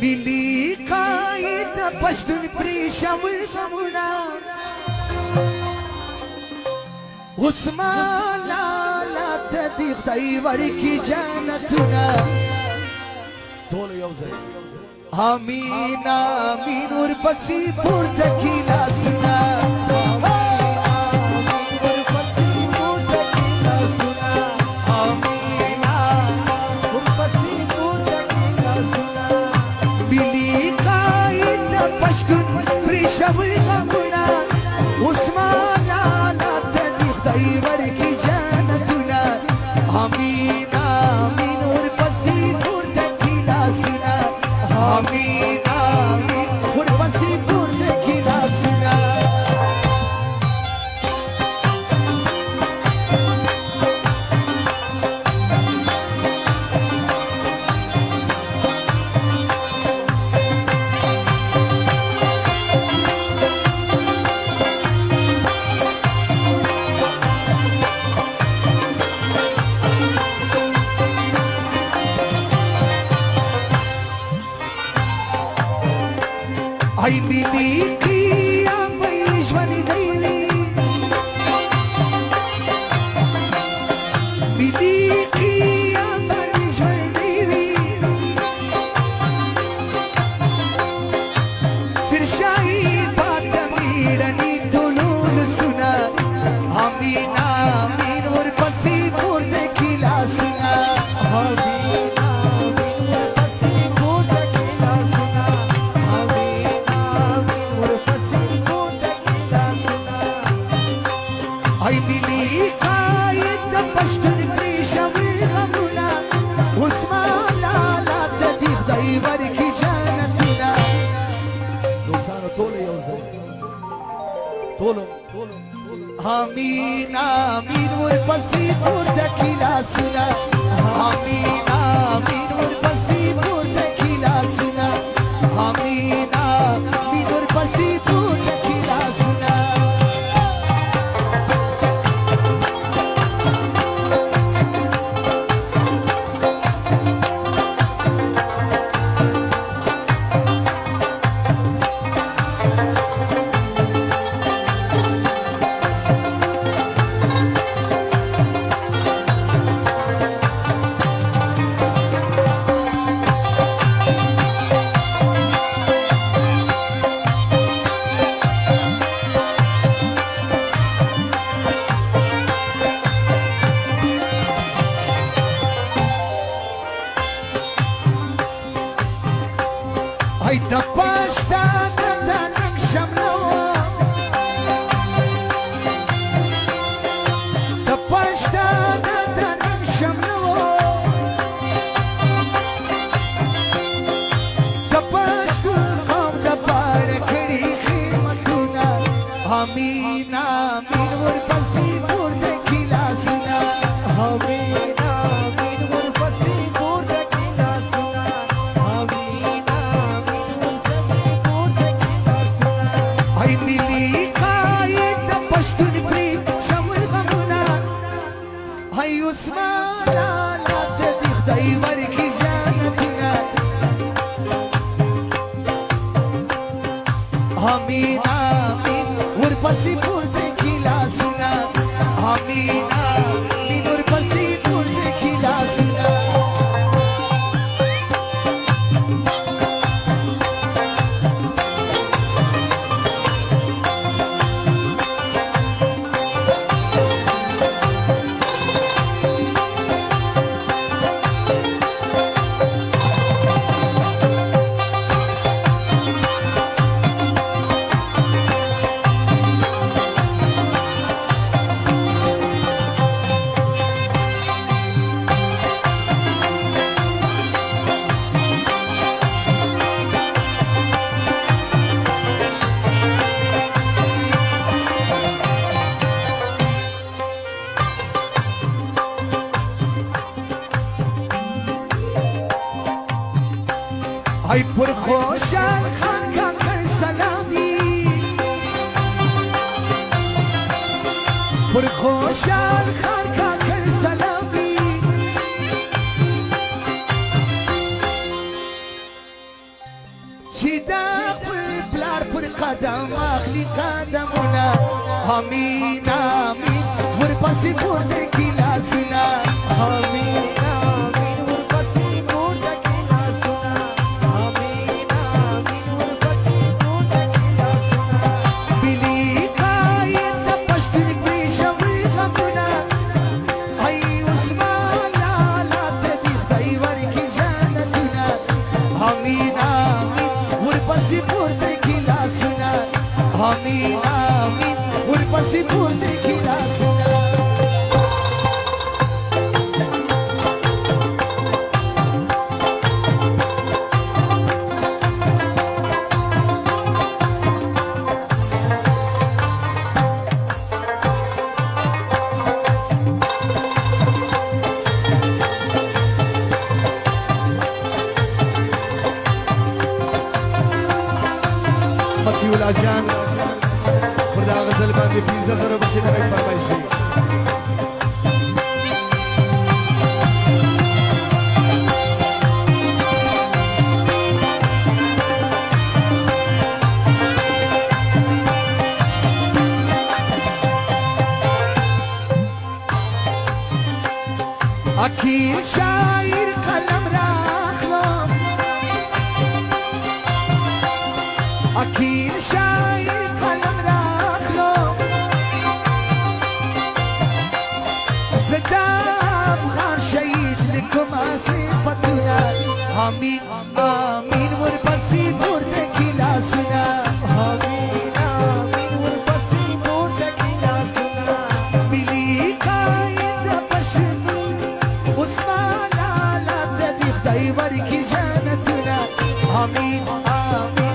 ملي قاید پښتون پریشاور غمونه عثمان لالا ته دې خدای ورکړي جنتونه ټول یو ځای آمین آمین ورپسې پورته کړي لاسونه شوي غمنا عثمان لالا ته دې خدای ورکړي جنتونه آمین آمین ورپسې پورته کړي لاسونه آمین آمین ورپسې پورته کړي لاسونه I believe कि आप ईश्वरी देवी believe कि आप ईश्वरी देवी फिर शाही बात मीरनी तुलूल सुना आमीन आमीन और पसी बोलते खिला सुना आमीन आमीन और पसी बोलते खिला सुना I believe قاید پښتون پریشاور غمونه عثمان لالا ته دې خدای ورکړي جنتونه دوستانو ټول یو ځای ټول آمین آمین ورپسې پورته کړي لاسونه آمین آمین ورپسې پورته کړي لاسونه آمین آمین ورپسې پورته کړي لاسونه Ay da pashta da nakshamlo da pashta da nakshamlo da pashtu qam da par khidi khimatuna amin amin warpasi purte khilasuna amin amin warpasi purte khilasuna amin I believe قاید پښتون پریشاور غمونه ay عثمان لالا ته دې خدای ورکړي جنتونه آمین آمین ورپسې پورته کړي لاسونه آمین آمین ورپسې پورته کړي لاسونه ay پر خوشحال خان کاکر سلامی پر خوشحال خان کاکر سلامی قدم اخلي قدمنا آمين آمين ورپسې پورته کی لاسونه آمین آمین ورپسې پورته کی لاسونه آمین آمین ورپسې پورته کی لاسونه بلی قاید د پښتون پېښوي غمونه ای عثمان لالا ته دې خدای ورکړي جنتونه آمین آمین ورپسې پورته کی لاسونه آمین آمین ورپسې پورته کی لاسونه مکیولا جان پر دا غزل باندې 15000 بچی نه فرمایشي اخیر شاعر قلم راخلم اخیر شاعر قلم راخلم زدا افغان شهید لکم صفتنا آمین آمین ورپسې پورته کی لاسونه آمین آمین ورپسې پورته کی لاسونه ملي قائد د پښتون عثمان لالا ته دې خدای ورکړي جنتونه آمین آمین